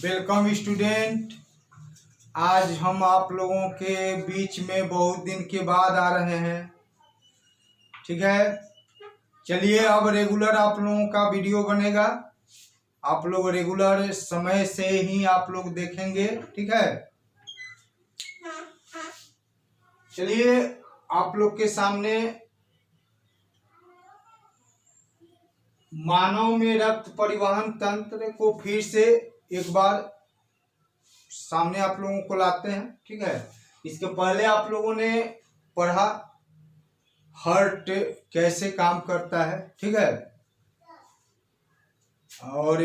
Welcome student. आज हम आप लोगों के बीच में बहुत दिन के बाद आ रहे हैं। ठीक है, चलिए अब रेगुलर आप लोगों का वीडियो बनेगा। आप लोग रेगुलर समय से ही आप लोग देखेंगे। ठीक है, चलिए आप लोग के सामने मानव में रक्त परिवहन तंत्र को फिर से एक बार सामने आप लोगों को लाते हैं। ठीक है, इसके पहले आप लोगों ने पढ़ा हार्ट कैसे काम करता है। ठीक है, और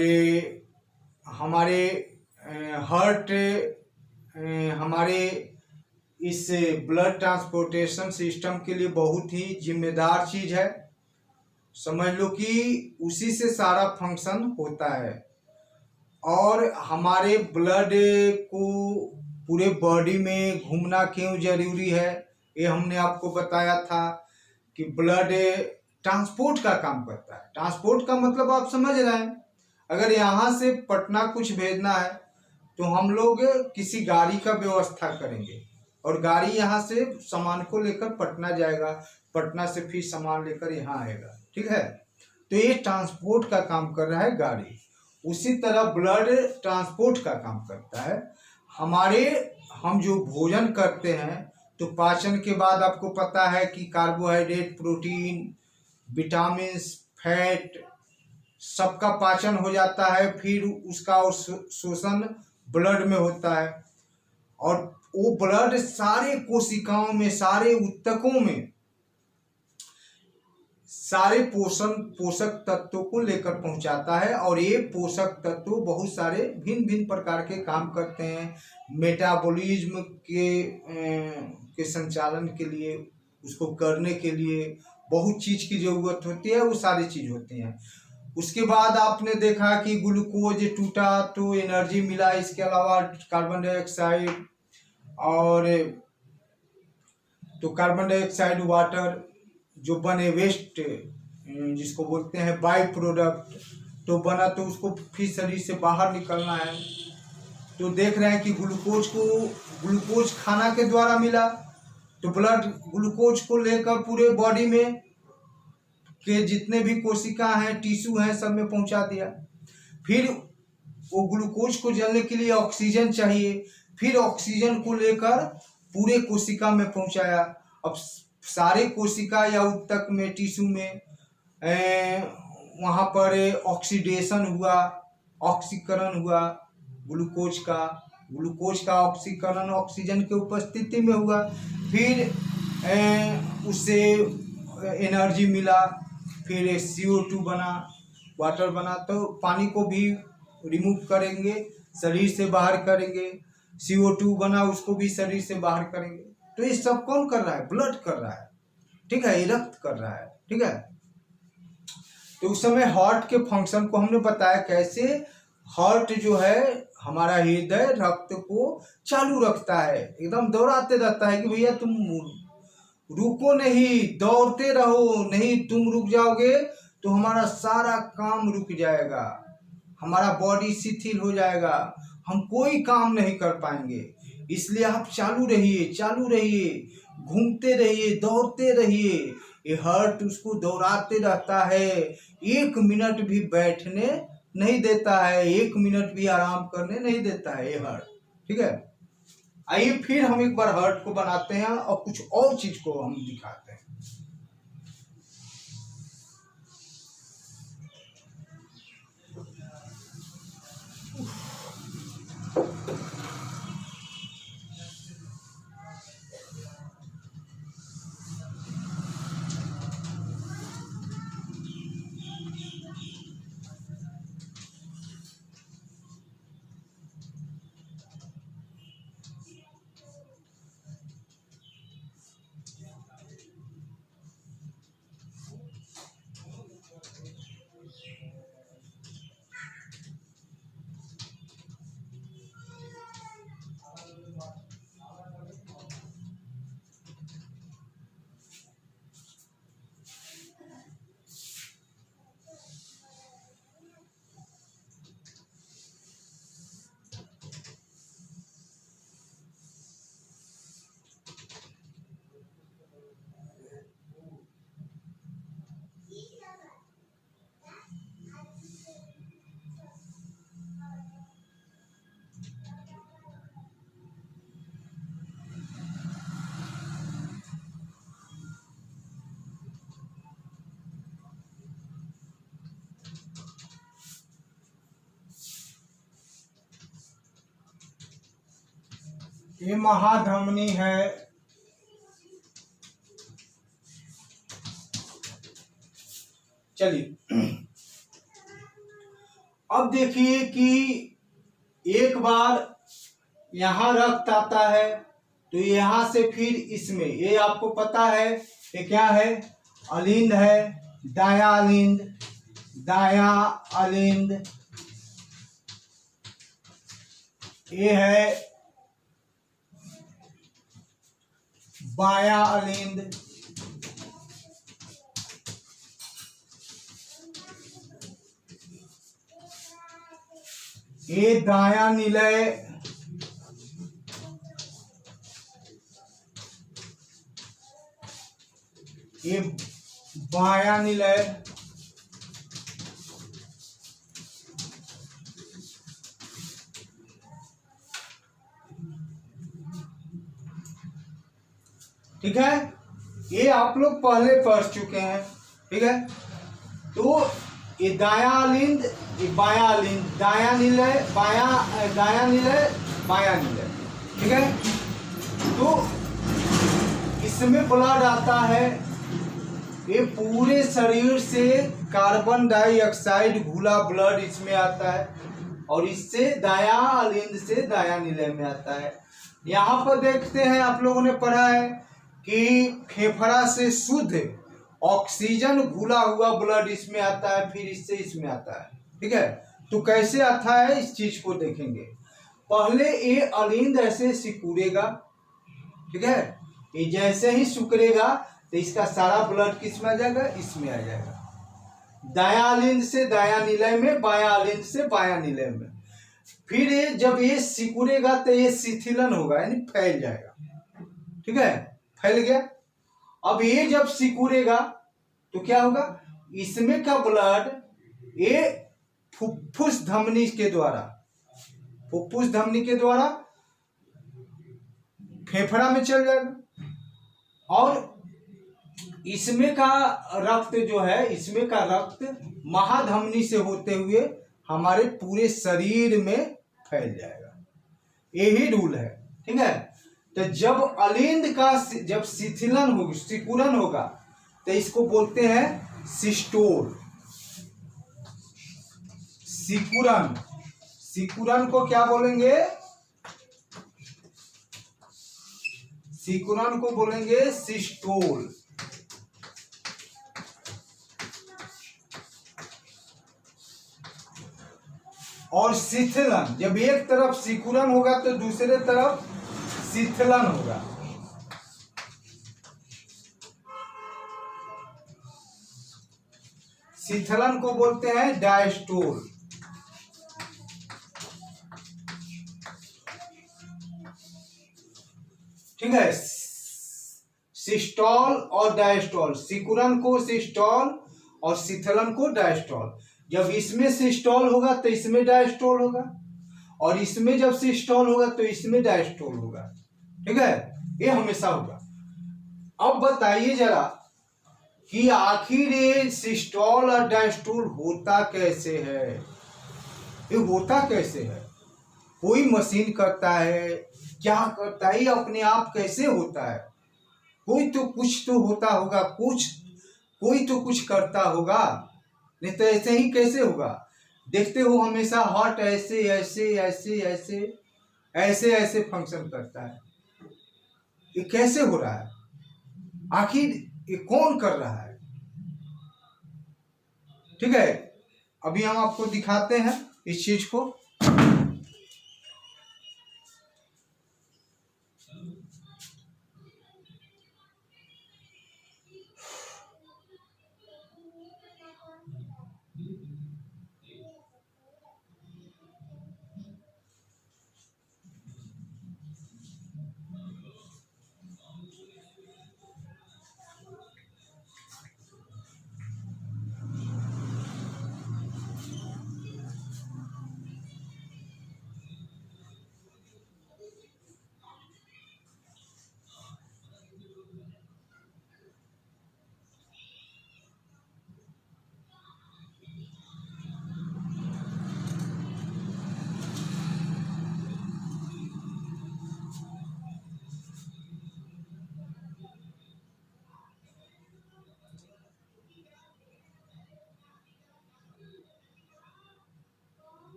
हमारे हार्ट हमारे इस ब्लड ट्रांसपोर्टेशन सिस्टम के लिए बहुत ही जिम्मेदार चीज है। समझ लो कि उसी से सारा फंक्शन होता है। और हमारे ब्लड को पूरे बॉडी में घूमना क्यों जरूरी है, ये हमने आपको बताया था कि ब्लड ट्रांसपोर्ट का काम करता है। ट्रांसपोर्ट का मतलब आप समझ रहे हैं। अगर यहाँ से पटना कुछ भेजना है तो हम लोग किसी गाड़ी का व्यवस्था करेंगे और गाड़ी यहाँ से सामान को लेकर पटना जाएगा, पटना से फिर सामान लेकर यहाँ आएगा। ठीक है, तो ये ट्रांसपोर्ट का काम कर रहा है गाड़ी। उसी तरह ब्लड ट्रांसपोर्ट का काम करता है। हम जो भोजन करते हैं तो पाचन के बाद आपको पता है कि कार्बोहाइड्रेट, प्रोटीन, विटामिन, फैट सबका पाचन हो जाता है। फिर उसका शोषण ब्लड में होता है और वो ब्लड सारे कोशिकाओं में, सारे ऊतकों में सारे पोषक तत्वों को लेकर पहुंचाता है। और ये पोषक तत्व बहुत सारे भिन्न भिन्न प्रकार के काम करते हैं। मेटाबॉलिज्म के संचालन के लिए, उसको करने के लिए बहुत चीज की जरूरत होती है, वो सारी चीज होती हैं। उसके बाद आपने देखा कि ग्लूकोज टूटा तो एनर्जी मिला। इसके अलावा कार्बन डाइऑक्साइड और कार्बन डाइऑक्साइड, वाटर जो बने, वेस्ट जिसको बोलते हैं बाई प्रोडक्ट, तो बना तो उसको फिर शरीर से बाहर निकलना है। तो देख रहे हैं कि ग्लूकोज खाना के द्वारा मिला, तो ब्लड ग्लूकोज को लेकर पूरे बॉडी में के जितने भी कोशिका हैं, टिश्यू हैं, सब में पहुंचा दिया। फिर वो ग्लूकोज को जलने के लिए ऑक्सीजन चाहिए, फिर ऑक्सीजन को लेकर पूरे कोशिका में पहुंचाया। अब सारे कोशिका या ऊतक में, टिश्यू में वहाँ पर ऑक्सीडेशन हुआ, ऑक्सीकरण हुआ ग्लूकोज का ऑक्सीकरण ऑक्सीजन के उपस्थिति में हुआ। फिर उससे एनर्जी मिला, फिर CO2 बना, वाटर बना। तो पानी को भी रिमूव करेंगे, शरीर से बाहर करेंगे। CO2 बना, उसको भी शरीर से बाहर करेंगे। तो ये सब कौन कर रहा है? ब्लड कर रहा है। ठीक है, ये रक्त कर रहा है। ठीक है, तो उस समय हार्ट के फंक्शन को हमने बताया कैसे। हार्ट जो है हमारा हृदय रक्त को चालू रखता है, एकदम दौड़ाते रहता है कि भैया तुम रुको नहीं, दौड़ते रहो, नहीं तुम रुक जाओगे तो हमारा सारा काम रुक जाएगा, हमारा बॉडी शिथिल हो जाएगा, हम कोई काम नहीं कर पाएंगे। इसलिए आप चालू रहिए, घूमते रहिए, दौड़ते रहिए। ये हार्ट उसको दौड़ाते रहता है, 1 मिनट भी बैठने नहीं देता है, 1 मिनट भी आराम करने नहीं देता है ये हार्ट। ठीक है, आइए फिर हम एक बार हार्ट को बनाते हैं और कुछ और चीज को हम दिखाते हैं। ये महाधमनी है। चलिए अब देखिए कि एक बार यहां रक्त आता है तो यहां से फिर इसमें, ये आपको पता है ये क्या है, अलिंद है, दाया अलिंद, दाया अलिंद, ये है बाया अलिंद, ये दाया निलय, ये बाया निलय, ठीक है। ये आप लोग पहले पढ़ चुके हैं, ठीक है। तो ये दाया अलिंद, ये बाया अलिंद, दाया निलय, बाया, दाया निलय, बाया निलय, ठीक है। तो इसमें ब्लड आता है, ये पूरे शरीर से कार्बन डाइऑक्साइड घुला ब्लड इसमें आता है और इससे दाया अलिंद से दाया निलय में आता है। यहाँ पर देखते हैं, आप लोगों ने पढ़ा है कि फेफड़ा से शुद्ध ऑक्सीजन घुला हुआ ब्लड इसमें आता है, फिर इससे इसमें आता है, ठीक है। तो कैसे आता है इस चीज को देखेंगे। पहले ये अलिंद ऐसे सिकुड़ेगा, ठीक है। ये जैसे ही सिकुड़ेगा तो इसका सारा ब्लड किस में आ जाएगा, इसमें आ जाएगा, दाया अलिंद से दाया निलय में, बाया अलिंद से बाया निलय में। फिर ये जब ये सिकुड़ेगा तो ये शिथिलन होगा, यानी फैल जाएगा, ठीक है, फैल गया। अब ये जब सिकुड़ेगा तो क्या होगा, इसमें का ब्लड ये फुफ्फुस धमनी के द्वारा, फुफ्फुस धमनी के द्वारा फेफड़ा में चल जाएगा और इसमें का रक्त जो है, इसमें का रक्त महाधमनी से होते हुए हमारे पूरे शरीर में फैल जाएगा। यही रूल है, ठीक है। तो जब अलिंद का जब शिथिलन होगी, सिकुड़न होगा, तो इसको बोलते हैं सिस्टोल, सिकुड़न। सिकुड़न को क्या बोलेंगे, सिकुड़न को बोलेंगे सिस्टोल। और शिथिलन, जब एक तरफ सिकुड़न होगा तो दूसरे तरफ शिथिलन होगा। शिथिलन को बोलते हैं डायस्टोल, ठीक है। सिस्टोल और डायस्टोल, सिकुड़न को सिस्टोल और शिथिलन को डायस्टोल। जब इसमें सिस्टोल होगा तो इसमें डायस्टोल होगा और इसमें जब सिस्टोल होगा तो इसमें डायस्टोल होगा, ठीक है। ये हमेशा होगा। अब बताइए जरा कि आखिर ये सिस्टोल और डायस्टोल होता कैसे है, ये होता कैसे है। कोई मशीन करता है, क्या करता है, ये अपने आप कैसे होता है। कोई तो कुछ तो होता होगा, कोई तो कुछ करता होगा, नहीं तो ऐसे ही कैसे होगा। देखते हो हमेशा हार्ट ऐसे ऐसे ऐसे ऐसे ऐसे ऐसे फंक्शन करता है, ये कैसे हो रहा है, आखिर ये कौन कर रहा है, ठीक है। अभी हम आपको दिखाते हैं इस चीज को।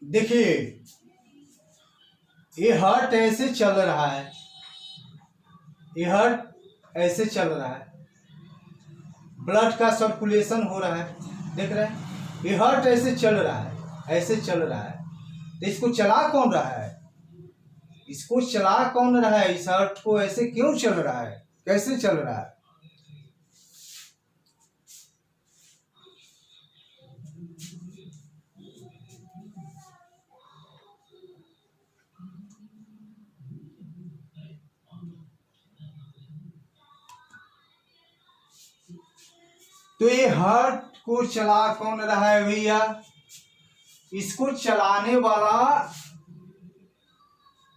देखिए ये हार्ट ऐसे चल रहा है, ये हार्ट ऐसे चल रहा है, ब्लड का सर्कुलेशन हो रहा है, देख रहे हैं, ये हार्ट ऐसे चल रहा है, ऐसे चल रहा है। तो इसको चला कौन रहा है, इसको चला कौन रहा है, इस हार्ट को ऐसे क्यों चल रहा है, कैसे चल रहा है? तो ये हार्ट को चला कौन रहा है भैया, इसको चलाने वाला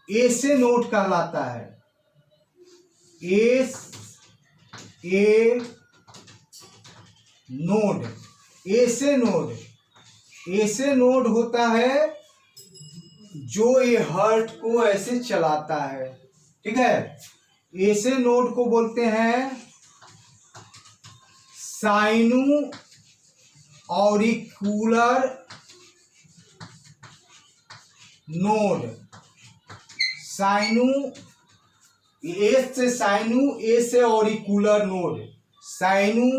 ऐसे नोड कहलाता है, एस ए नोड, ऐसे नोड, ऐसे नोड होता है जो ये हार्ट को ऐसे चलाता है, ठीक है। ऐसे नोड को बोलते हैं sino auricular node, sino, S से साइनू, ए से auricular node, sino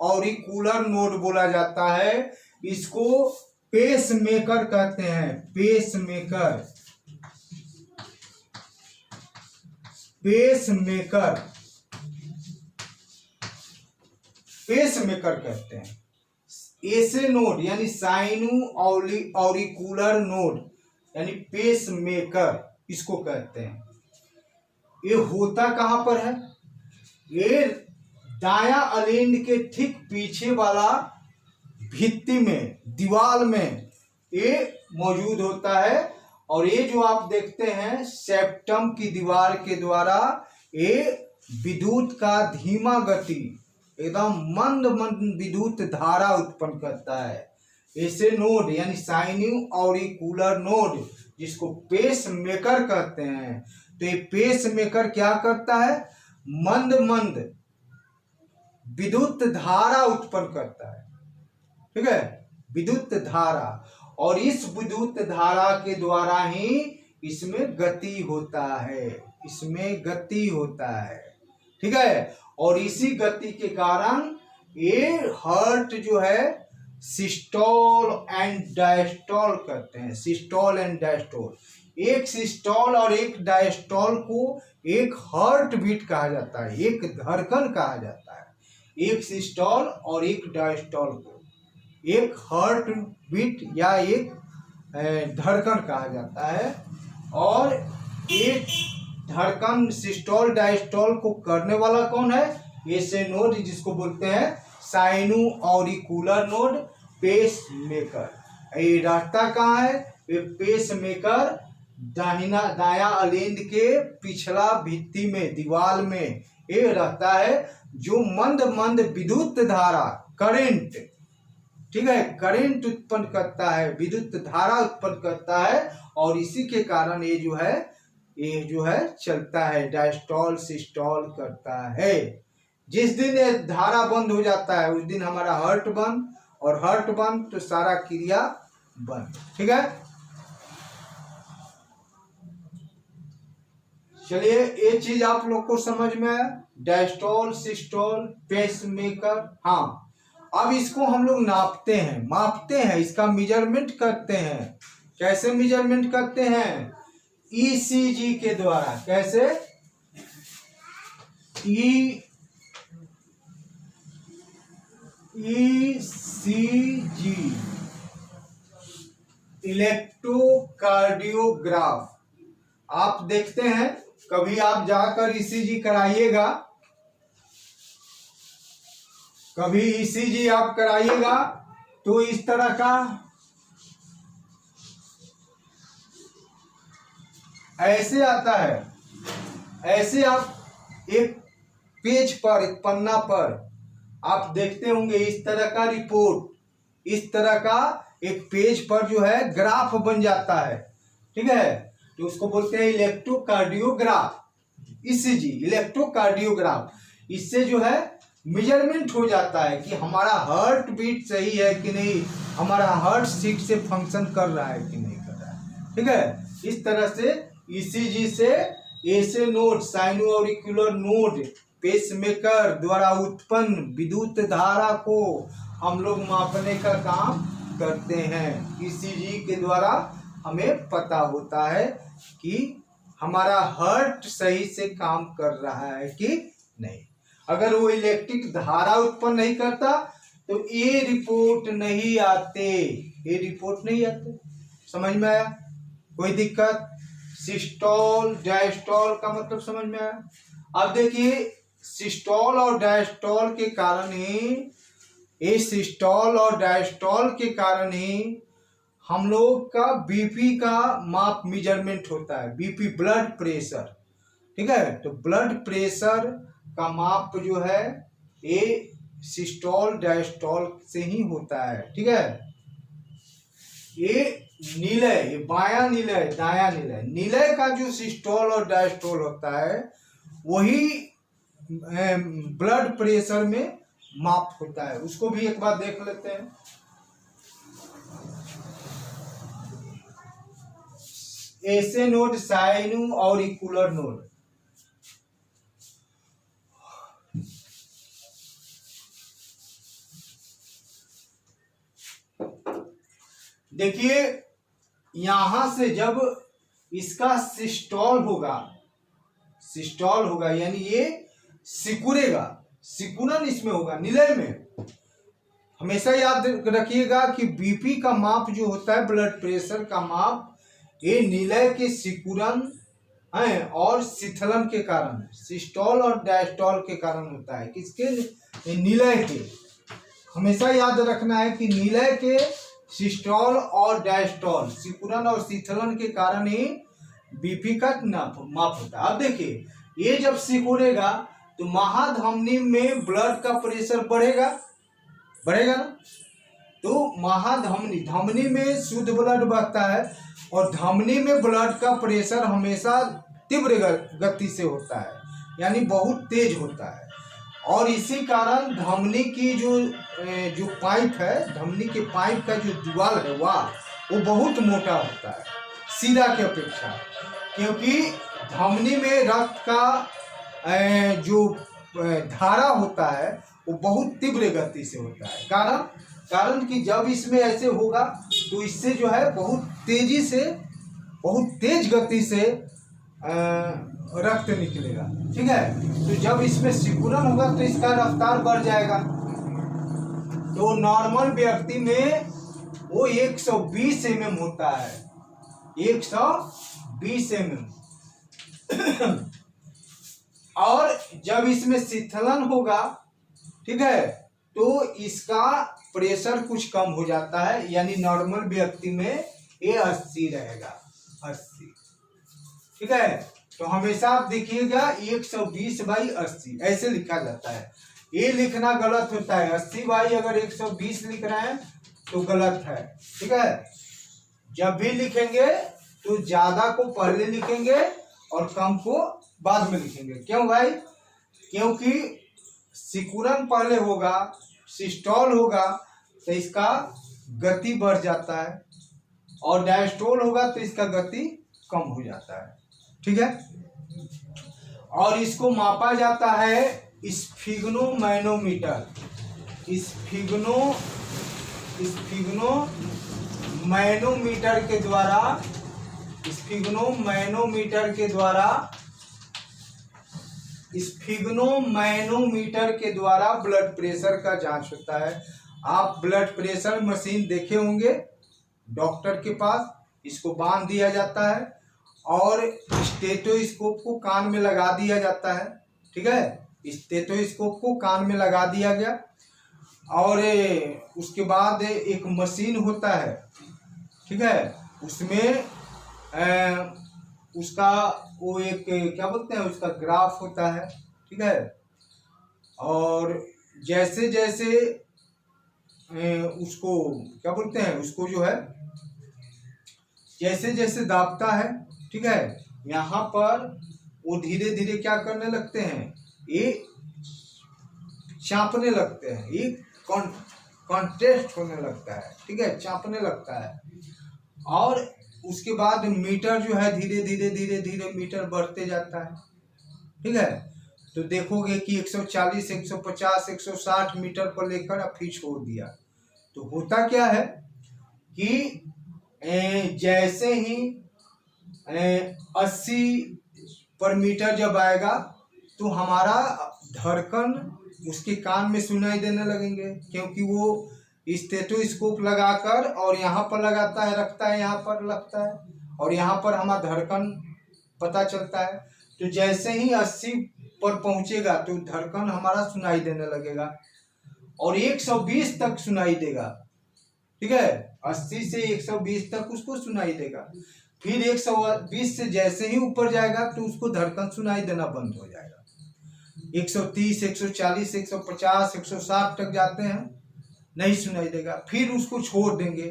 auricular node बोला जाता है। इसको पेस मेकर कहते हैं, pacemaker, pacemaker, pacemaker कहते हैं। ऐसे नोड यानी साइनू ऑरिकुलर नोड यानी पेस मेकर इसको कहते हैं। ये होता कहां पर है, ये दाया अलिंद के ठीक पीछे वाला भित्ति में, दीवार में ये मौजूद होता है। और ये जो आप देखते हैं सेप्टम की दीवार के द्वारा ये विद्युत का धीमा गति, एकदम मंद मंद विद्युत धारा उत्पन्न करता है। ऐसे नोड यानी साइनू ऑरिकुलर नोड जिसको पेस मेकर कहते हैं। तो ये पेस मेकर क्या करता है, मंद मंद विद्युत धारा उत्पन्न करता है, ठीक है, विद्युत धारा। और इस विद्युत धारा के द्वारा ही इसमें गति होता है, इसमें गति होता है, ठीक है। और इसी गति के कारण ये हार्ट जो है सिस्टोल एंड डायस्टोल करते हैं, सिस्टोल एंड डायस्टोल। एक सिस्टोल और एक डायस्टोल को एक हार्ट बीट कहा जाता है, एक धड़कन कहा जाता है। एक सिस्टोल और एक डायस्टोल को एक हार्ट बीट या एक धड़कन कहा जाता है। और एक धड़कन सिस्टोल डायस्टोल को करने वाला कौन है, ऐसे नोड जिसको बोलते हैं sino auricular node, pace maker. ये रहता कहाँ है, ये पेस मेकर दाहिना दाया अलिंद के पिछला भित्ति में, दीवार में ये रहता है, जो मंद मंद विद्युत धारा, करंट, ठीक है, करंट उत्पन्न करता है, विद्युत धारा उत्पन्न करता है। और इसी के कारण ये जो है चलता है, डायस्टोल सिस्टोल करता है। जिस दिन ये धारा बंद हो जाता है उस दिन हमारा हार्ट बंद, और हार्ट बंद तो सारा क्रिया बंद, ठीक है। चलिए ये चीज आप लोग को समझ में आया, डायस्टोल सिस्टोल पेस मेकर। हाँ, अब इसको हम लोग नापते हैं, मापते हैं, इसका मेजरमेंट करते हैं। कैसे मेजरमेंट करते हैं, ईसीजी के द्वारा। कैसे, ईसीजी, इलेक्ट्रोकार्डियोग्राफ। आप देखते हैं, कभी आप जाकर ईसीजी कराइएगा, कभी ईसीजी आप कराइएगा तो इस तरह का ऐसे आता है। ऐसे आप एक पेज पर, एक पन्ना पर आप देखते होंगे इस तरह का रिपोर्ट, इस तरह का एक पेज पर जो है ग्राफ बन जाता है, ठीक है। तो उसको बोलते हैं इलेक्ट्रोकार्डियोग्राफ, ईसीजी, इलेक्ट्रोकार्डियोग्राफ। इससे जो है मेजरमेंट हो जाता है कि हमारा हार्ट बीट सही है कि नहीं, हमारा हार्ट ठीक से फंक्शन कर रहा है कि नहीं। ठीक है। इस तरह से ईसीजी से ऐसे node sino auricular node pacemaker द्वारा उत्पन्न विद्युत धारा को हम लोग मापने का काम करते हैं। ईसीजी के द्वारा हमें पता होता है कि हमारा हार्ट सही से काम कर रहा है कि नहीं। अगर वो इलेक्ट्रिक धारा उत्पन्न नहीं करता तो ये रिपोर्ट नहीं आते, ये रिपोर्ट नहीं आते। समझ में आया? कोई दिक्कत? सिस्टोल डायस्टोल का मतलब समझ में आया? अब देखिए सिस्टोल और डायस्टोल के कारण ही, ये सिस्टोल और डायस्टोल के कारण ही हम लोग का बीपी का माप मेजरमेंट होता है। बीपी ब्लड प्रेशर, ठीक है। तो ब्लड प्रेशर का माप जो है ये सिस्टोल डायस्टोल से ही होता है, ठीक है। ये निलय, ये बायां निलय दायां निलय, निलय का जो सिस्टोल और डायस्टोल होता है वही ब्लड प्रेशर में माप होता है। उसको भी एक बार देख लेते हैं। ऐसे नोड साइनो ऑरिकुलर नोड, देखिए यहां से जब इसका सिस्टोल होगा, सिस्टोल होगा यानी ये सिकुड़ेगा, सिकुड़न इसमें होगा निलय में। हमेशा याद रखिएगा कि बीपी का माप जो होता है, ब्लड प्रेशर का माप, ये निलय के सिकुड़न है और शिथिलन के कारण, सिस्टोल और डायस्टोल के कारण होता है। किसके? निलय के। हमेशा याद रखना है कि निलय के सिस्टोल और डायस्टोल, सिकुड़न और शिथिलन के कारण ही बीपी का माप होता है। अब देखिए ये जब सिकुड़ेगा तो महाधमनी में ब्लड का प्रेशर बढ़ेगा, बढ़ेगा ना। तो महाधमनी, धमनी में शुद्ध ब्लड बहता है और धमनी में ब्लड का प्रेशर हमेशा तीव्र गति से होता है, यानी बहुत तेज होता है। और इसी कारण धमनी की जो पाइप है, धमनी के पाइप का जो दीवार है वो बहुत मोटा होता है सीधा के अपेक्षा, क्योंकि धमनी में रक्त का जो धारा होता है वो बहुत तीव्र गति से होता है। कारण कि जब इसमें ऐसे होगा तो इससे जो है बहुत तेजी से, बहुत तेज गति से रक्त निकलेगा, ठीक है। तो जब इसमें सिकुड़न होगा तो इसका रफ्तार बढ़ जाएगा। तो नॉर्मल व्यक्ति में वो 120 mm होता है, 120 mm। और जब इसमें शिथिलन होगा, ठीक है, तो इसका प्रेशर कुछ कम हो जाता है, यानी नॉर्मल व्यक्ति में ये 80 रहेगा, 80, ठीक है। तो हमेशा आप देखिएगा 120/80 ऐसे लिखा जाता है। ये लिखना गलत होता है, 80 अगर 120 लिख रहे हैं तो गलत है, ठीक है। जब भी लिखेंगे तो ज्यादा को पहले लिखेंगे और कम को बाद में लिखेंगे। क्यों भाई? क्योंकि सिकुड़न पहले होगा, सिस्टोल होगा तो इसका गति बढ़ जाता है और डायस्टोल होगा तो इसका गति कम हो जाता है, ठीक है। और इसको मापा जाता है स्फिग्नोमैनोमीटर, स्फिग्नोमैनोमीटर के द्वारा, स्फिग्नोमैनोमीटर के द्वारा ब्लड प्रेशर का जांच होता है। आप ब्लड प्रेशर मशीन देखे होंगे डॉक्टर के पास, इसको बांध दिया जाता है और स्टेथोस्कोप को कान में लगा दिया जाता है, ठीक है। स्टेथोस्कोप को कान में लगा दिया गया और उसके बाद एक मशीन होता है, ठीक है। उसमें उसका वो एक क्या बोलते हैं, उसका ग्राफ होता है, ठीक है। और जैसे जैसे उसको क्या बोलते हैं, उसको जो है जैसे जैसे दाबता है, ठीक है, यहाँ पर वो धीरे धीरे क्या करने लगते हैं, ये चापने लगते हैं, ये कॉन्ट्रेस्ट होने लगता है, ठीक है, चापने लगता है। और उसके बाद मीटर जो है धीरे धीरे धीरे धीरे मीटर बढ़ते जाता है, ठीक है। तो देखोगे कि 140, 150, 160 मीटर पर लेकर अब फिर छोड़ दिया। तो होता क्या है कि जैसे ही 80 पर मीटर जब आएगा तो हमारा धड़कन उसके कान में सुनाई देने लगेंगे, क्योंकि वो स्टेथोस्कोप लगाकर और यहाँ पर लगाता है, रखता है, यहाँ पर लगता है और यहाँ पर हमारा धड़कन पता चलता है। तो जैसे ही 80 पर पहुँचेगा तो धड़कन हमारा सुनाई देने लगेगा और 120 तक सुनाई देगा, ठीक है। 80 से 120 तक उसको सुनाई देगा। फिर 120 से जैसे ही ऊपर जाएगा तो उसको धड़कन सुनाई देना बंद हो जाएगा। 130, 140, 150, 160 तक जाते हैं, नहीं सुनाई देगा। फिर उसको छोड़ देंगे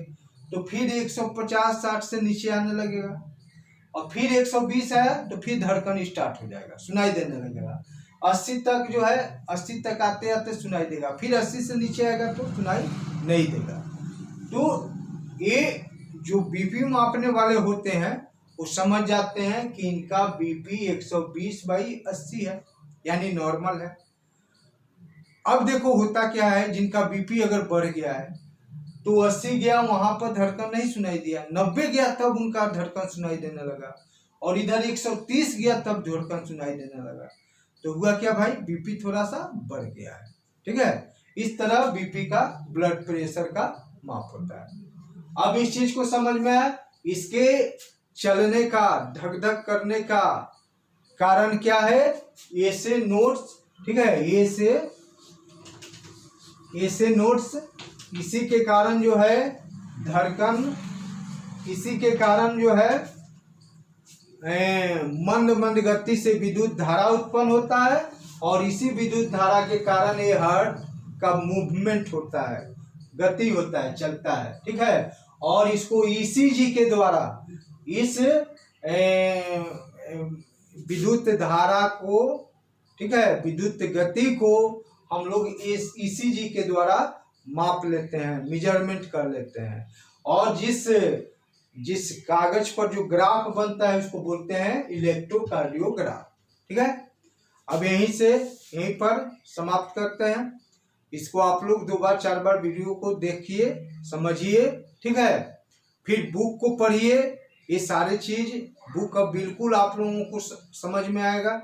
तो फिर 150, 60 से नीचे आने लगेगा और फिर 120 आया तो फिर धड़कन स्टार्ट हो जाएगा, सुनाई देने लगेगा। 80 तक जो है, 80 तक आते आते सुनाई देगा, फिर 80 से नीचे आएगा तो सुनाई नहीं देगा। तो ये जो बीपी मापने वाले होते हैं वो समझ जाते हैं कि इनका बीपी 120/80 है, यानी नॉर्मल है। अब देखो होता क्या है, जिनका बीपी अगर बढ़ गया है तो 80 गया वहां पर धड़कन नहीं सुनाई दिया, 90 गया तब उनका धड़कन सुनाई देने लगा और इधर 130 गया तब धड़कन सुनाई देने लगा। तो हुआ क्या भाई, बीपी थोड़ा सा बढ़ गया है, ठीक है। इस तरह बीपी का, ब्लड प्रेशर का माप होता है। अब इस चीज को समझ में आया, इसके चलने का, धक धक करने का कारण क्या है, ए से नोट्स, ठीक है, ए से नोट्स। इसी के कारण जो है धड़कन, इसी के कारण जो है मंद मंद गति से विद्युत धारा उत्पन्न होता है और इसी विद्युत धारा के कारण ये हार्ट का मूवमेंट होता है, गति होता है, चलता है, ठीक है। और इसको ईसीजी के द्वारा इस विद्युत धारा को, ठीक है, विद्युत गति को हम लोग इस ईसीजी के द्वारा माप लेते हैं, मेजरमेंट कर लेते हैं। और जिस कागज पर जो ग्राफ बनता है उसको बोलते हैं इलेक्ट्रोकार्डियोग्राफ, ठीक है। अब यहीं पर समाप्त करते हैं। इसको आप लोग 2 बार 4 बार वीडियो को देखिए, समझिए, ठीक है। फिर बुक को पढ़िए, ये सारे चीज बुक अब बिल्कुल आप लोगों को समझ में आएगा।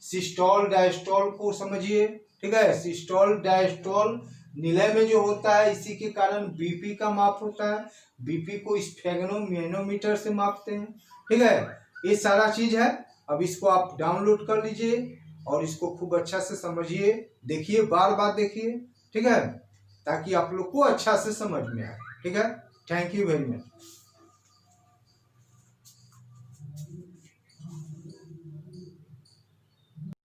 सिस्टोल डायस्टोल को समझिए, ठीक है। सिस्टोल डायस्टोल निलय में जो होता है, इसी के कारण बीपी का माप होता है। बीपी को स्फेग्नोमेनोमीटर से मापते हैं, ठीक है। ये सारा चीज है। अब इसको आप डाउनलोड कर लीजिए और इसको खूब अच्छा से समझिए, देखिए, बार बार देखिए, ठीक है, ताकि आप लोग को अच्छा से समझ में आए, ठीक है। Thank you very much.